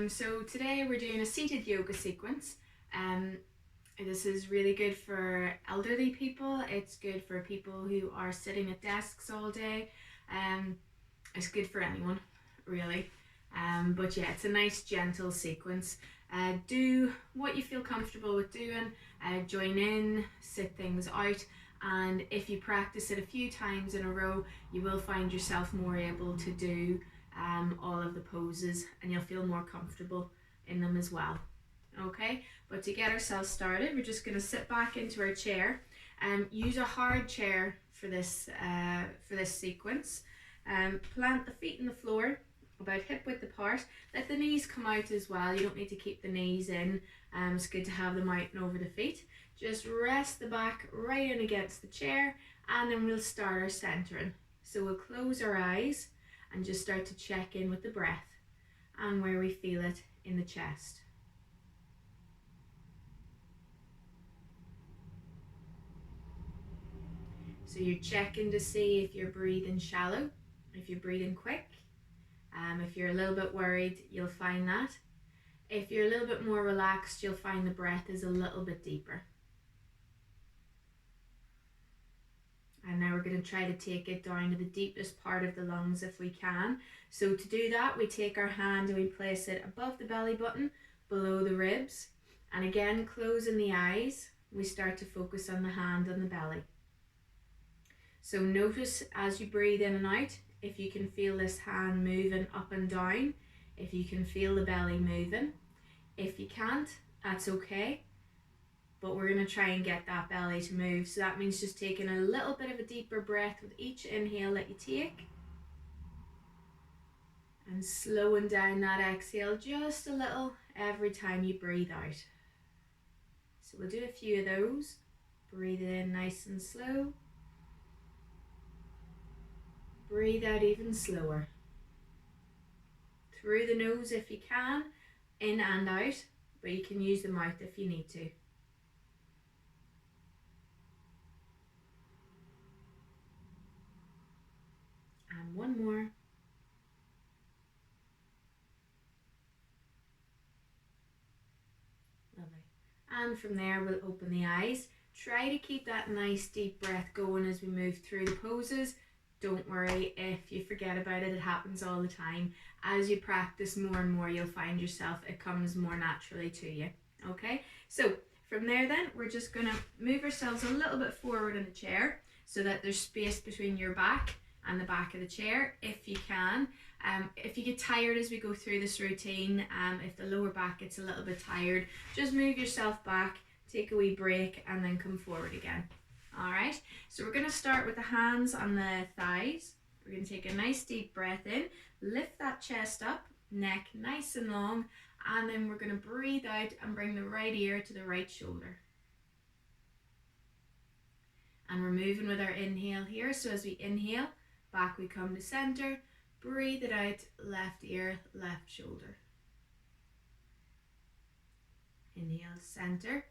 So today we're doing a seated yoga sequence. This is really good for elderly people. It's good for people who are sitting at desks all day. It's good for anyone, really. But yeah, it's a nice gentle sequence. Do what you feel comfortable with doing. Join in, sit things out. And if you practice it a few times in a row, you will find yourself more able to do all of the poses, and you'll feel more comfortable in them as well. Okay, but to get ourselves started, we're just going to sit back into our chair and use a hard chair for this sequence. Plant the feet in the floor about hip width apart. Let the knees come out as well. You don't need to keep the knees in. It's good to have them out and over the feet. Just rest the back right in against the chair, and then we'll start our centering. So we'll close our eyes and just start to check in with the breath and where we feel it in the chest. So you're checking to see if you're breathing shallow, if you're breathing quick. If you're a little bit worried, you'll find that. If you're a little bit more relaxed, you'll find the breath is a little bit deeper. And now we're going to try to take it down to the deepest part of the lungs if we can. So to do that, we take our hand and we place it above the belly button, below the ribs. And again, closing the eyes, we start to focus on the hand on the belly. So notice as you breathe in and out, if you can feel this hand moving up and down, if you can feel the belly moving. If you can't, that's okay. But we're going to try and get that belly to move. So that means just taking a little bit of a deeper breath with each inhale that you take. And slowing down that exhale just a little every time you breathe out. So we'll do a few of those. Breathe in nice and slow. Breathe out even slower. Through the nose if you can, in and out, but you can use the mouth if you need to. And one more. Lovely. And from there we'll open the eyes. Try to keep that nice deep breath going as we move through the poses. Don't worry if you forget about it, it happens all the time. As you practice more and more, you'll find yourself, it comes more naturally to you. Okay, so from there then, we're just gonna move ourselves a little bit forward in the chair so that there's space between your back and the back of the chair, if you can. If you get tired as we go through this routine, if the lower back gets a little bit tired, just move yourself back, take a wee break, and then come forward again. All right, so we're going to start with the hands on the thighs. We're going to take a nice deep breath in, lift that chest up, neck nice and long, and then we're going to breathe out and bring the right ear to the right shoulder. And we're moving with our inhale here. So as we inhale, back we come to center, breathe it out, left ear, left shoulder. Inhale, center.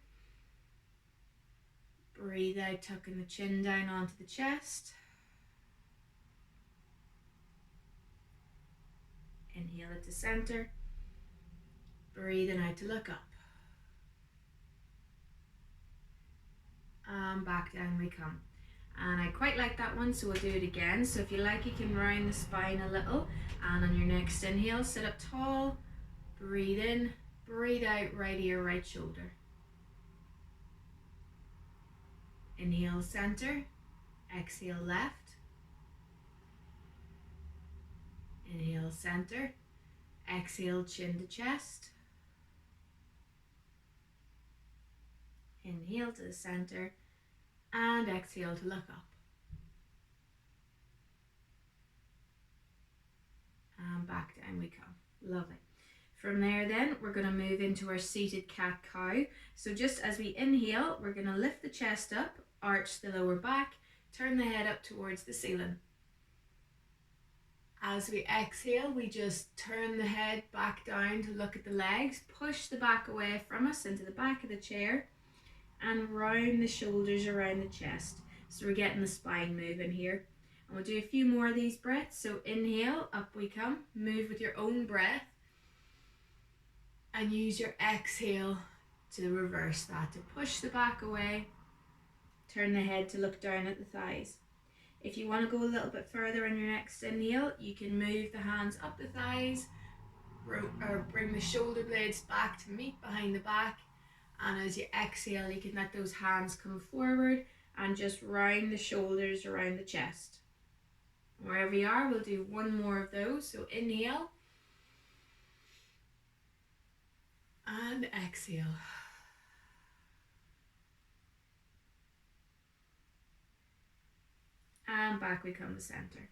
Breathe out, tucking the chin down onto the chest. Inhale it to center. Breathing out to look up. And back down we come. And I quite like that one, so we'll do it again. So if you like, you can round the spine a little. And on your next inhale, sit up tall. Breathe in, breathe out, right ear, right shoulder. Inhale, center. Exhale, left. Inhale, center. Exhale, chin to chest. Inhale to the center. And exhale to look up. And back down we come. Lovely. From there then, we're going to move into our seated cat-cow. So just as we inhale, we're going to lift the chest up, arch the lower back, turn the head up towards the ceiling. As we exhale, we just turn the head back down to look at the legs, push the back away from us into the back of the chair, and round the shoulders around the chest. So we're getting the spine moving here. And we'll do a few more of these breaths. So inhale, up we come, move with your own breath. And use your exhale to reverse that, to push the back away. Turn the head to look down at the thighs. If you want to go a little bit further on your next inhale, you can move the hands up the thighs or bring the shoulder blades back to meet behind the back. And as you exhale, you can let those hands come forward and just round the shoulders around the chest. Wherever you are, we'll do one more of those. So inhale and exhale. And back we come to center.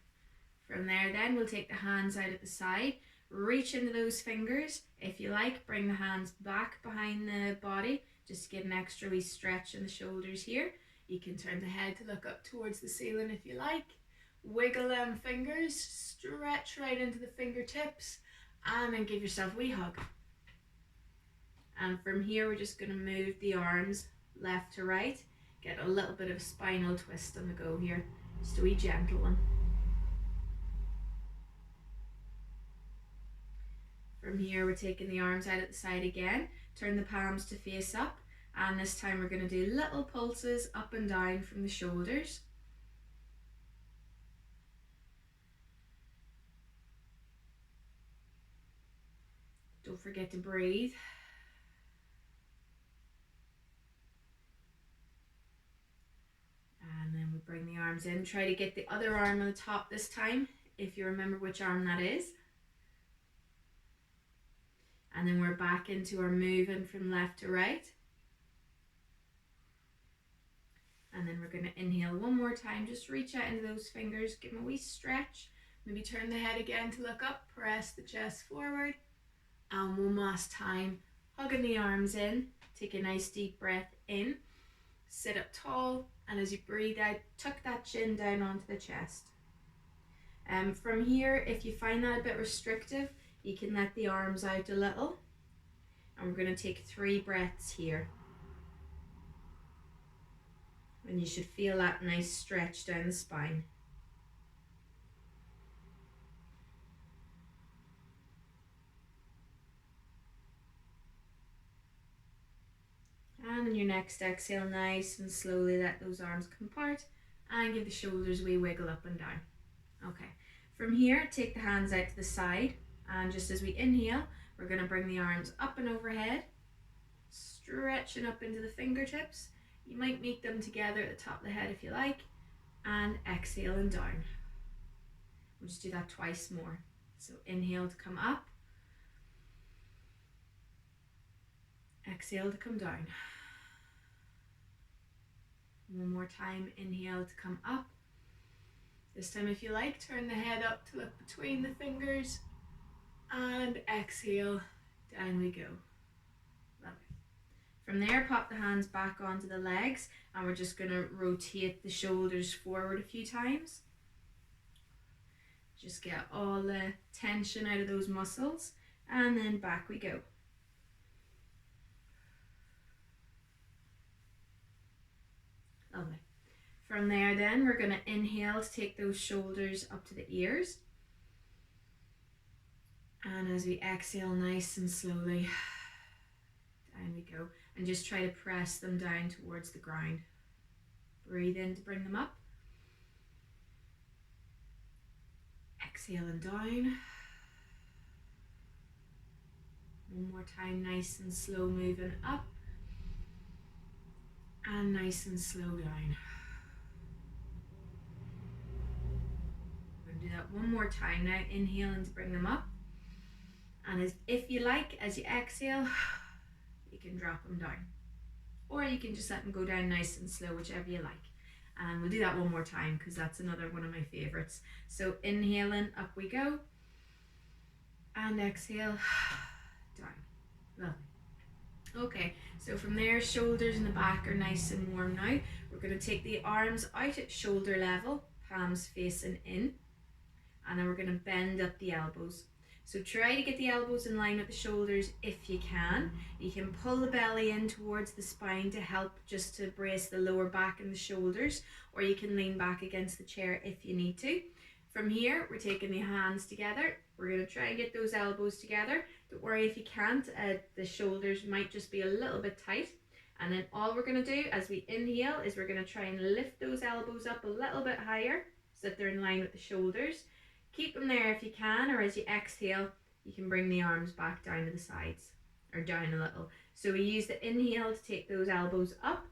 From there then, we'll take the hands out at the side, reach into those fingers. If you like, bring the hands back behind the body, just to get an extra wee stretch in the shoulders here. You can turn the head to look up towards the ceiling if you like. Wiggle them fingers, stretch right into the fingertips, and then give yourself a wee hug. And from here, we're just going to move the arms left to right. Get a little bit of spinal twist on the go here. Just a wee gentle one. From here, we're taking the arms out at the side again. Turn the palms to face up. And this time we're going to do little pulses up and down from the shoulders. Don't forget to breathe. And then we bring the arms in. Try to get the other arm on the top this time, if you remember which arm that is. And then we're back into our moving from left to right. And then we're going to inhale one more time. Just reach out into those fingers, give them a wee stretch. Maybe turn the head again to look up, press the chest forward. And one last time, hugging the arms in. Take a nice deep breath in. Sit up tall, and as you breathe out, tuck that chin down onto the chest. From here, if you find that a bit restrictive, you can let the arms out a little. And we're going to take 3 breaths here. And you should feel that nice stretch down the spine. And in your next exhale, nice and slowly let those arms come apart and give the shoulders a wee wiggle up and down. Okay, from here, take the hands out to the side, and just as we inhale, we're going to bring the arms up and overhead, stretching up into the fingertips. You might meet them together at the top of the head if you like, and exhale and down. We'll just do that twice more. So inhale to come up, exhale to come down. One more time, inhale to come up. This time, if you like, turn the head up to look between the fingers, and exhale, down we go. Lovely. From there, pop the hands back onto the legs, and we're just going to rotate the shoulders forward a few times. Just get all the tension out of those muscles, and then back we go. Lovely. From there then, we're going to inhale to take those shoulders up to the ears. And as we exhale nice and slowly, down we go. And just try to press them down towards the ground. Breathe in to bring them up. Exhale and down. One more time, nice and slow, moving up. And nice and slow down. We're going to do that one more time now. Inhaling to bring them up. And if you like, as you exhale, you can drop them down. Or you can just let them go down nice and slow, whichever you like. And we'll do that one more time because that's another one of my favorites. So inhaling, up we go. And exhale, down. Lovely. Okay, so from there, shoulders and the back are nice and warm now. We're going to take the arms out at shoulder level, palms facing in. And then we're going to bend up the elbows. So try to get the elbows in line with the shoulders if you can. You can pull the belly in towards the spine to help just to brace the lower back and the shoulders, or you can lean back against the chair if you need to. From here, we're taking the hands together. We're going to try and get those elbows together. Don't worry if you can't, the shoulders might just be a little bit tight. And then all we're going to do as we inhale is we're going to try and lift those elbows up a little bit higher so that they're in line with the shoulders. Keep them there if you can, or as you exhale, you can bring the arms back down to the sides, or down a little. So we use the inhale to take those elbows up,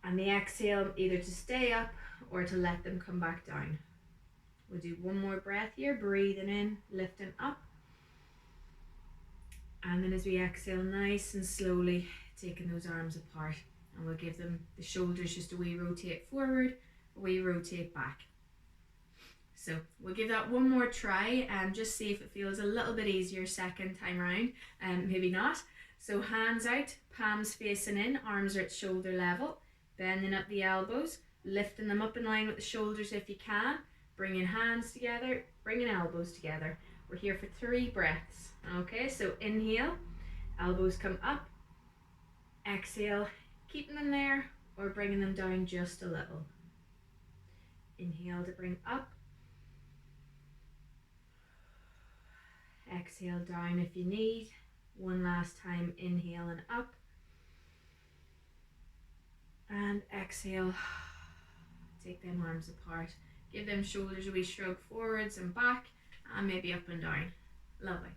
and the exhale either to stay up or to let them come back down. We'll do one more breath here, breathing in, lifting up. And then as we exhale, nice and slowly taking those arms apart, and we'll give them the shoulders just a wee rotate forward, a wee rotate back. So we'll give that one more try and just see if it feels a little bit easier second time round, and maybe not. So hands out, palms facing in, arms are at shoulder level, bending up the elbows, lifting them up in line with the shoulders if you can, bringing hands together, bringing elbows together. We're here for 3 breaths. Okay, so inhale, elbows come up, exhale, keeping them there or bringing them down just a little. Inhale to bring up, exhale down if you need. One last time, inhale and up, and exhale, take them arms apart, give them shoulders a wee shrug forwards and back, and maybe up and down. Lovely.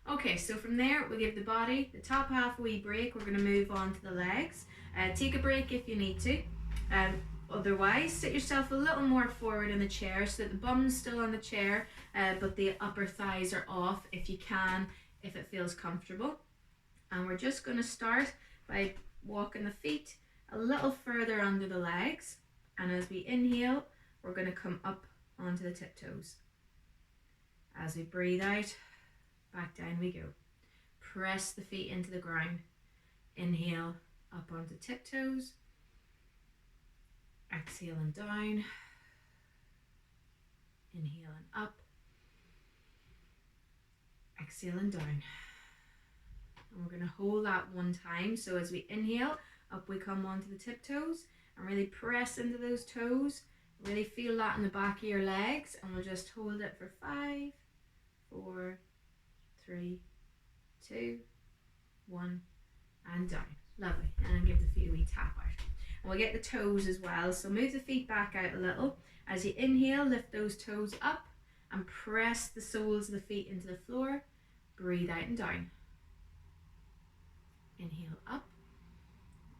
Okay, so from there we'll give the body, the top half a wee break. We're going to move on to the legs. Take a break if you need to. Otherwise, sit yourself a little more forward in the chair so that the bum's still on the chair, but the upper thighs are off if you can, if it feels comfortable. And we're just going to start by walking the feet a little further under the legs. And as we inhale, we're going to come up onto the tiptoes. As we breathe out, back down we go. Press the feet into the ground. Inhale, up onto tiptoes. Exhale and down. Inhale and up. Exhale and down. And we're going to hold that one time. So as we inhale, up we come onto the tiptoes and really press into those toes. Really feel that in the back of your legs, and we'll just hold it for 5, 4, 3, 2, 1, and down. Lovely. And give the feet a wee tap out. And we'll get the toes as well. So move the feet back out a little. As you inhale, lift those toes up and press the soles of the feet into the floor. Breathe out and down. Inhale up.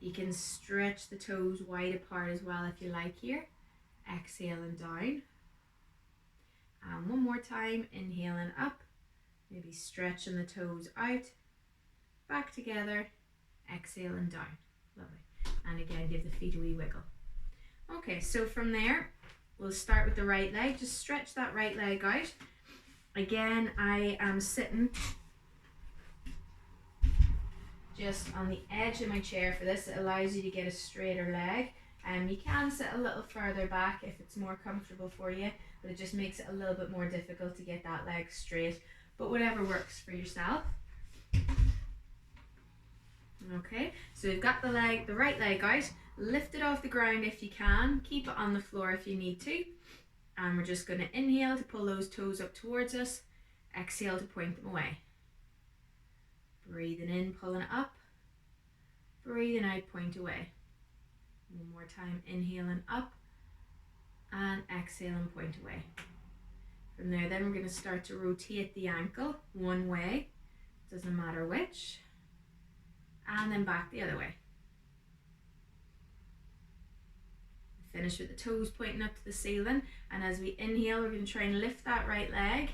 You can stretch the toes wide apart as well if you like here. Exhale and down. And one more time, inhale and up. Maybe stretching the toes out. Back together. Exhale and down. Lovely. And again, give the feet a wee wiggle. Okay, so from there, we'll start with the right leg. Just stretch that right leg out. Again, I am sitting just on the edge of my chair for this. It allows you to get a straighter leg. You can sit a little further back if it's more comfortable for you, but it just makes it a little bit more difficult to get that leg straight. But whatever works for yourself. Okay, so we've got the right leg out. Lift it off the ground if you can. Keep it on the floor if you need to. And we're just going to inhale to pull those toes up towards us. Exhale to point them away. Breathing in, pulling it up. Breathing out, point away. One more time, inhaling up. And exhale and point away. From there, then we're going to start to rotate the ankle one way. Doesn't matter which. And then back the other way. Finish with the toes pointing up to the ceiling, and as we inhale, we're going to try and lift that right leg,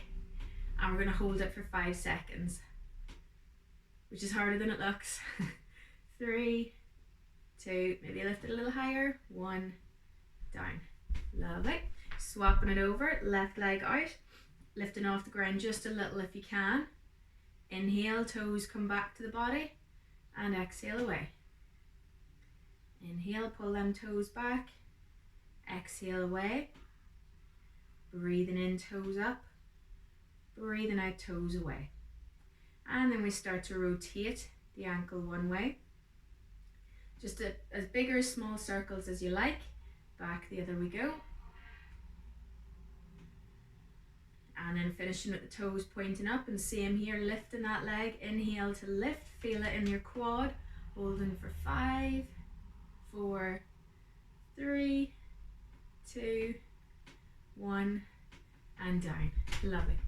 and we're going to hold it for 5 seconds, which is harder than it looks. 3, 2, maybe lift it a little higher, 1, down. Lovely. Swapping it over, left leg out, lifting off the ground just a little if you can. Inhale, toes come back to the body. And exhale away. Inhale, pull them toes back. Exhale away. Breathing in, toes up. Breathing out, toes away. And then we start to rotate the ankle one way. Just as big or small circles as you like. Back the other we go. And then finishing with the toes pointing up, and same here, lifting that leg. Inhale to lift, feel it in your quad. Holding for 5, 4, 3, 2, 1, and down. Lovely.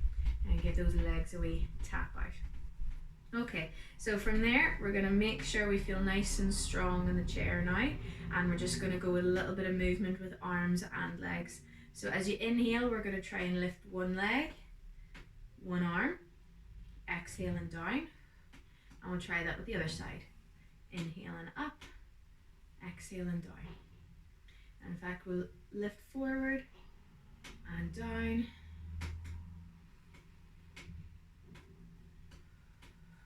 And give those legs a wee tap out. Okay, so from there, we're gonna make sure we feel nice and strong in the chair now, and we're just gonna go with a little bit of movement with arms and legs. So as you inhale, we're gonna try and lift one leg, one arm, exhale and down, and we'll try that with the other side. Inhale and up, exhale and down. And in fact, we'll lift forward and down.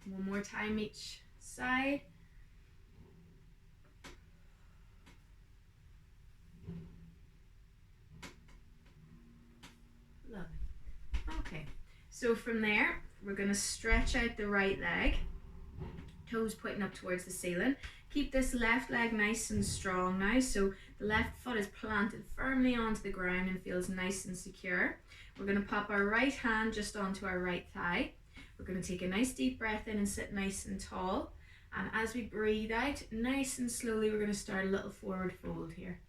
One more time each side. Lovely. Okay, so from there, we're going to stretch out the right leg, toes pointing up towards the ceiling. Keep this left leg nice and strong now, so the left foot is planted firmly onto the ground and feels nice and secure. We're going to pop our right hand just onto our right thigh. We're going to take a nice deep breath in and sit nice and tall. And as we breathe out, nice and slowly, we're going to start a little forward fold here.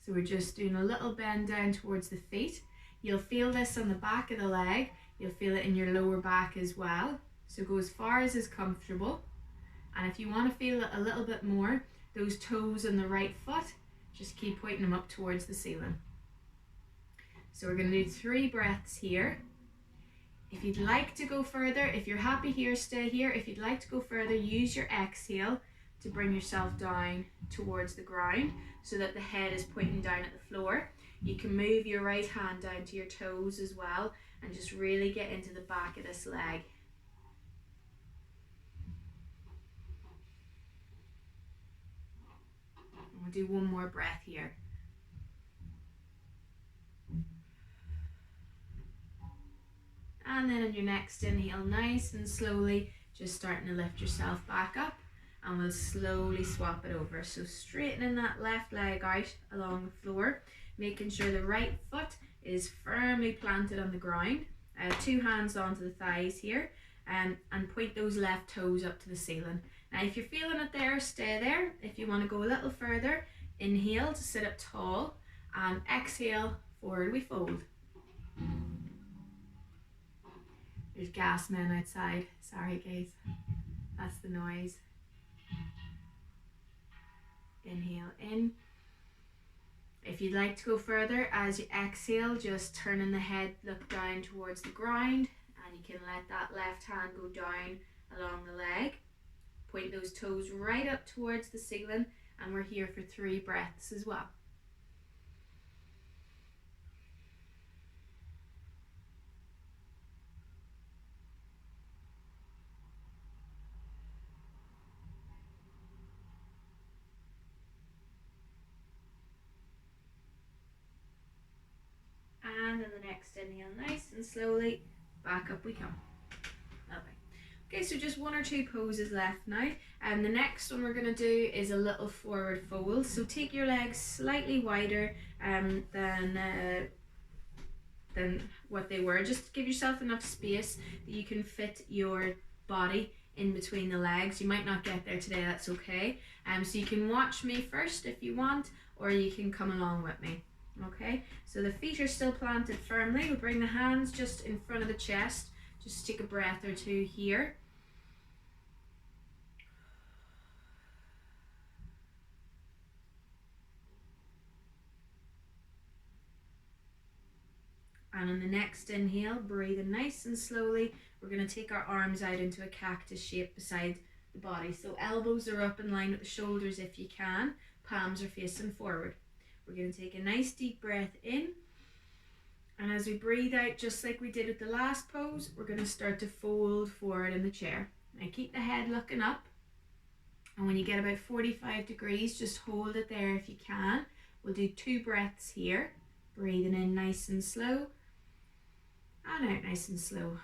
So we're just doing a little bend down towards the feet. You'll feel this on the back of the leg. You'll feel it in your lower back as well. So go as far as is comfortable. And if you want to feel it a little bit more, those toes on the right foot, just keep pointing them up towards the ceiling. So we're going to do 3 breaths here. If you'd like to go further, if you're happy here, stay here. If you'd like to go further, use your exhale to bring yourself down towards the ground so that the head is pointing down at the floor. You can move your right hand down to your toes as well and just really get into the back of this leg. And we'll do one more breath here. And then on your next inhale, nice and slowly, just starting to lift yourself back up, and we'll slowly swap it over. So straightening that left leg out along the floor, making sure the right foot is firmly planted on the ground. 2 hands onto the thighs here, and point those left toes up to the ceiling. Now if you're feeling it there, stay there. If you want to go a little further, inhale to sit up tall, and exhale, forward we fold. There's gas men outside. Sorry guys, that's the noise. Inhale in. If you'd like to go further, as you exhale, just turning the head, look down towards the ground, and you can let that left hand go down along the leg. Point those toes right up towards the ceiling, and we're here for 3 breaths as well. And then the next inhale, nice and slowly, back up we come. Lovely. Okay, so just 1 or 2 poses left now. And the next one we're going to do is a little forward fold. So take your legs slightly wider than what they were. Just give yourself enough space that you can fit your body in between the legs. You might not get there today, that's okay. So you can watch me first if you want, or you can come along with me. Okay, so the feet are still planted firmly. We'll bring the hands just in front of the chest. Just take a breath or 2 here. And on the next inhale, breathing nice and slowly, we're going to take our arms out into a cactus shape beside the body. So elbows are up in line with the shoulders if you can. Palms are facing forward. We're going to take a nice deep breath in, and as we breathe out, just like we did with the last pose, we're going to start to fold forward in the chair. Now keep the head looking up, and when you get about 45 degrees, just hold it there if you can. We'll do 2 breaths here, breathing in nice and slow, and out nice and slow.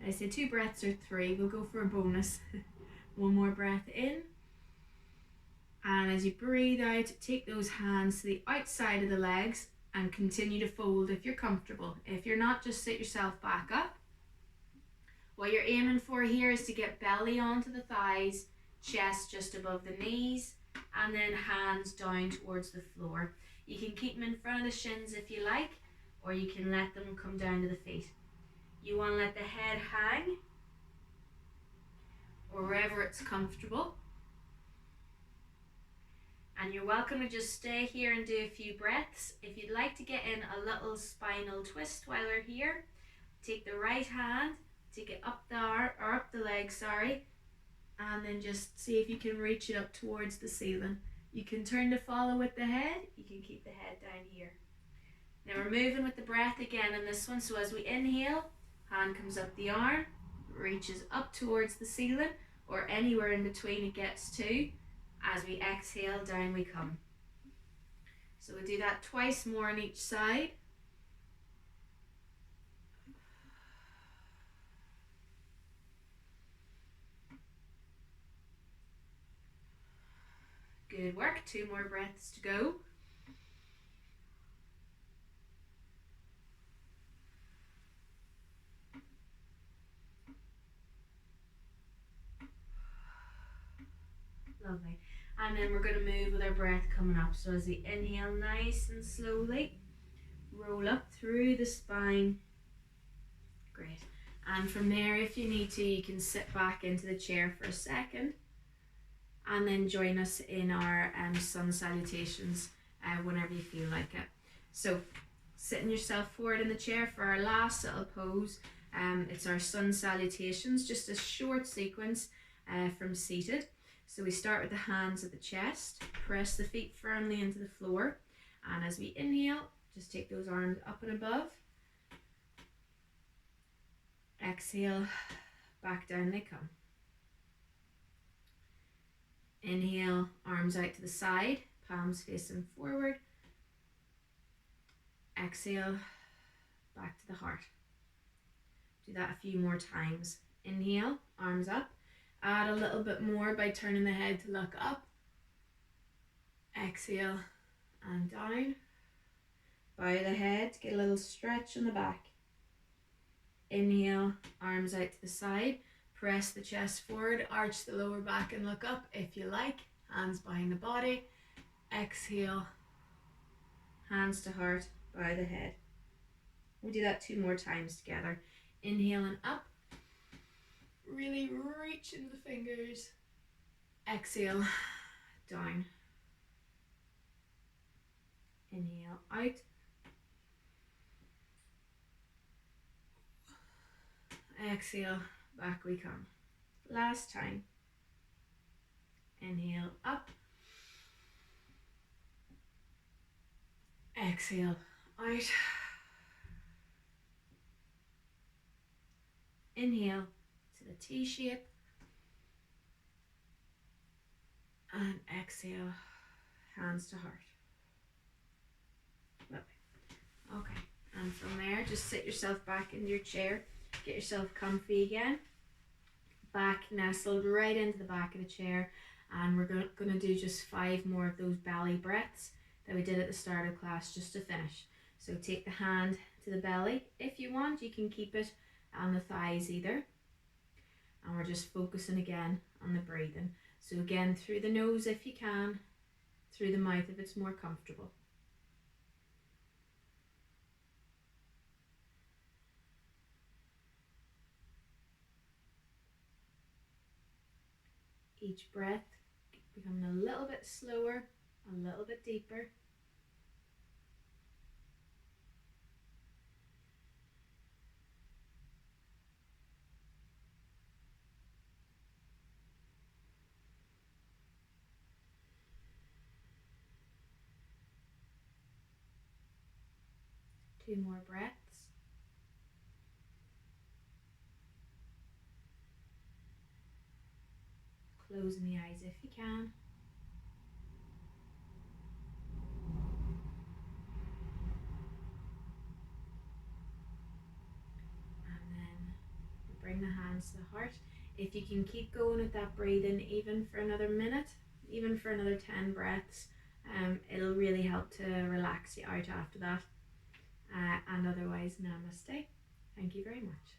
I say 2 breaths or 3, we'll go for a bonus. 1 more breath in, And as you breathe out, take those hands to the outside of the legs and continue to fold if you're comfortable. If you're not, just sit yourself back up. What you're aiming for here is to get belly onto the thighs, chest just above the knees, and then hands down towards the floor. You can keep them in front of the shins if you like, or you can let them come down to the feet. You want to let the head hang, or wherever it's comfortable. And you're welcome to just stay here and do a few breaths. If you'd like to get in a little spinal twist while we're here, take the right hand, take it up the arm, or up the leg, sorry, and then just see if you can reach it up towards the ceiling. You can turn to follow with the head, you can keep the head down here. Now we're moving with the breath again in this one, so as we inhale, hand comes up the arm, reaches up towards the ceiling, or anywhere in between it gets to. As we exhale, down we come. So we'll do that twice more on each side. Good work, 2 more breaths to go. Lovely. And then we're going to move with our breath coming up. So as we inhale nice and slowly, roll up through the spine. Great. And from there, if you need to, you can sit back into the chair for a second and then join us in our sun salutations whenever you feel like it. So sitting yourself forward in the chair for our last little pose. It's our sun salutations, just a short sequence from seated. So we start with the hands at the chest, press the feet firmly into the floor, and as we inhale, just take those arms up and above. Exhale, back down they come. Inhale, arms out to the side, palms facing forward. Exhale, back to the heart. Do that a few more times. Inhale, arms up. Add a little bit more by turning the head to look up. Exhale and down. Bow the head, get a little stretch on the back. Inhale, arms out to the side. Press the chest forward, arch the lower back and look up if you like. Hands behind the body. Exhale, hands to heart, bow the head. We'll do that 2 more times together. Inhale and up. Really reach into the fingers. Exhale, down. Inhale, out. Exhale, back we come. Last time. Inhale, up. Exhale, out. Inhale to the T shape. And exhale, hands to heart. Lovely. Okay, and from there, just sit yourself back into your chair. Get yourself comfy again. Back nestled right into the back of the chair. And we're going to do just 5 more of those belly breaths that we did at the start of class just to finish. So take the hand to the belly. If you want, you can keep it on the thighs either. And we're just focusing again on the breathing. So again, through the nose if you can, through the mouth if it's more comfortable. Each breath becoming a little bit slower, a little bit deeper. Two more breaths. Closing the eyes if you can. And then bring the hands to the heart. If you can keep going with that breathing even for another minute, even for another 10 breaths. It'll really help to relax you out after that. And otherwise, namaste. Thank you very much.